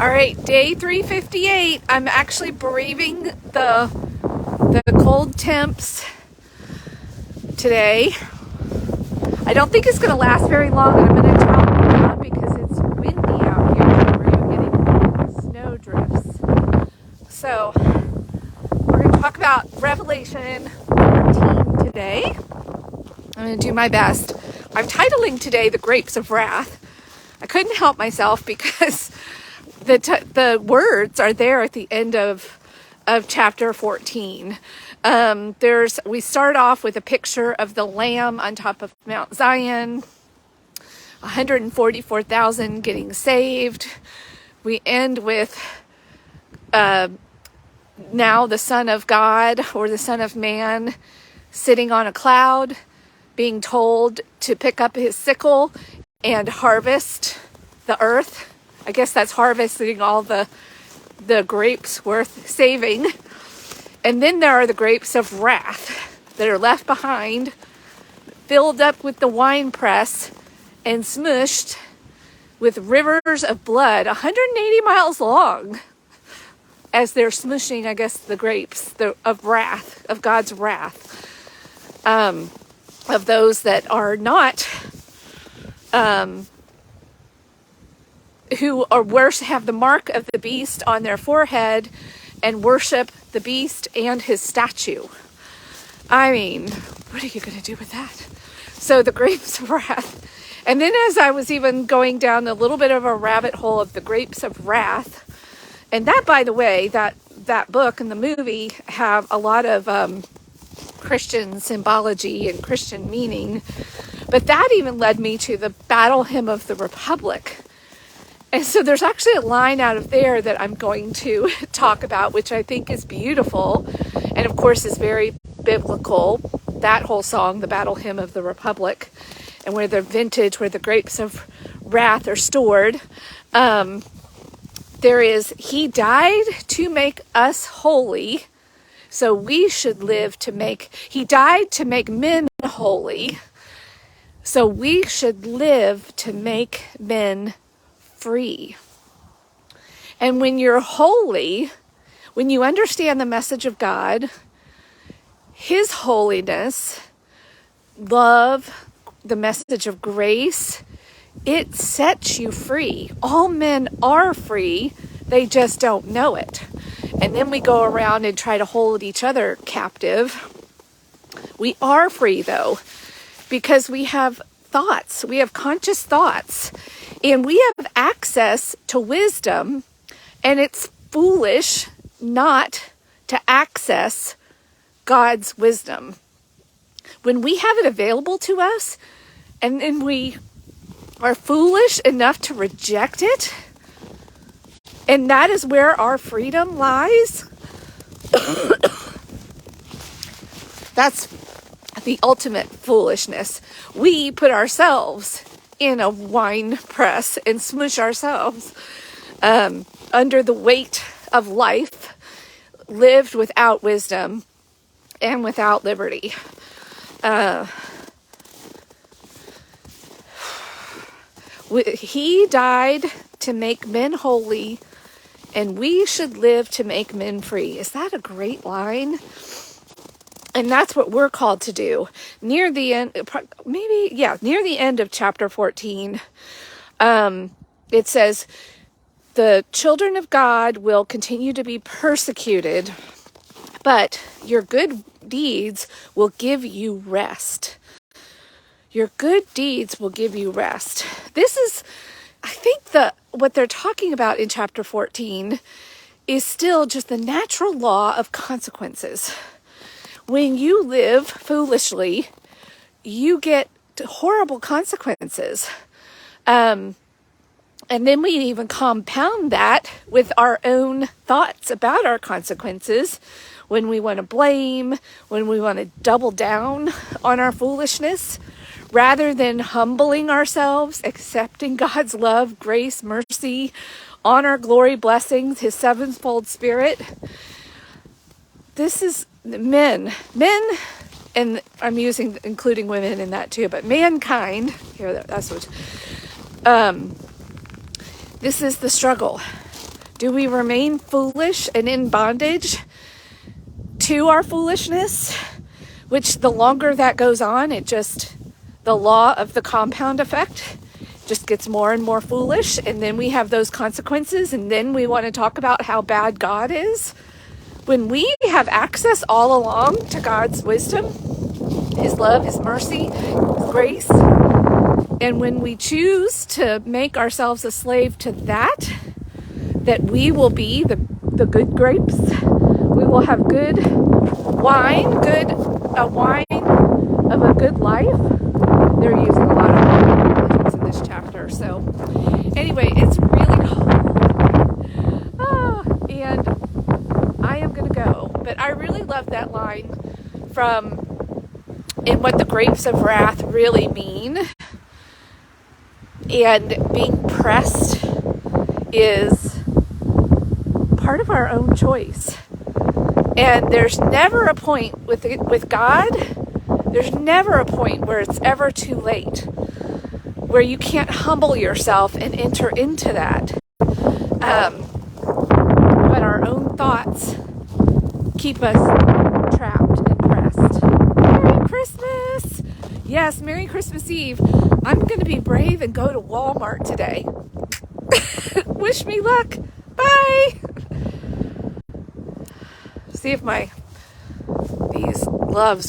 All right, day 358. I'm actually braving the cold temps today. I don't think it's going to last very long, and I'm going to towel down because it's windy out here. We're even getting snow drifts. So we're going to talk about Revelation 14 today. I'm going to do my best. I'm titling today The Grapes of Wrath. I couldn't help myself because the words are there at the end of chapter 14. We start off with a picture of the Lamb on top of Mount Zion, 144,000 getting saved. We end with now the Son of God or the Son of Man sitting on a cloud, being told to pick up his sickle and harvest the earth. I guess that's harvesting all the grapes worth saving. And then there are the grapes of wrath that are left behind, filled up with the wine press and smushed with rivers of blood 180 miles long as they're smushing, I guess, the grapes of wrath, of God's wrath, of those that are not who are have the mark of the beast on their forehead and worship the beast and his statue. I mean, what are you going to do with that? So the grapes of wrath. And then as I was even going down a little bit of a rabbit hole of the grapes of wrath, and that, by the way, that book and the movie have a lot of Christian symbology and Christian meaning, but that even led me to the Battle Hymn of the Republic. And so there's actually a line out of there that I'm going to talk about, which I think is beautiful and of course is very biblical. That whole song, the Battle Hymn of the Republic, and where the grapes of wrath are stored. There is, he died to make us holy, so we should live he died to make men holy, so we should live to make men free. And when you're holy, when you understand the message of God, his holiness, love, the message of grace, it sets you free. All men are free, they just don't know it. And then we go around and try to hold each other captive. We are free though, because we have thoughts, we have conscious thoughts, and we have access to wisdom, and it's foolish not to access God's wisdom. When we have it available to us, and then we are foolish enough to reject it, and that is where our freedom lies. That's the ultimate foolishness. We put ourselves in a wine press and smush ourselves under the weight of life, lived without wisdom and without liberty. He died to make men holy, and we should live to make men free. Is that a great line? And that's what we're called to do. Near the end, near the end of chapter 14, it says, the children of God will continue to be persecuted, but your good deeds will give you rest. Your good deeds will give you rest. This is, I think, what they're talking about in chapter 14 is still just the natural law of consequences. When you live foolishly, you get horrible consequences. And then we even compound that with our own thoughts about our consequences when we want to blame, when we want to double down on our foolishness, rather than humbling ourselves, accepting God's love, grace, mercy, honor, glory, blessings, his sevenfold spirit. This is men, and I'm including women in that too, but mankind, here, that's what, this is the struggle. Do we remain foolish and in bondage to our foolishness? Which the longer that goes on, the law of the compound effect just gets more and more foolish. And then we have those consequences. And then we want to talk about how bad God is. When we have access all along to God's wisdom, His love, His mercy, His grace, and when we choose to make ourselves a slave to that we will be the good grapes. We will have good wine, a wine of a good life. They're using a lot of words in this chapter. So anyway, it's really cold. And I am going to go. But I really love that line and what the grapes of wrath really mean. And being pressed is part of our own choice. And there's never a point with God, there's never a point where it's ever too late, where you can't humble yourself and enter into that. But our own thoughts keep us trapped and pressed. Merry Christmas! Yes, Merry Christmas Eve. I'm going to be brave and go to Walmart today. Wish me luck. Bye! See if these gloves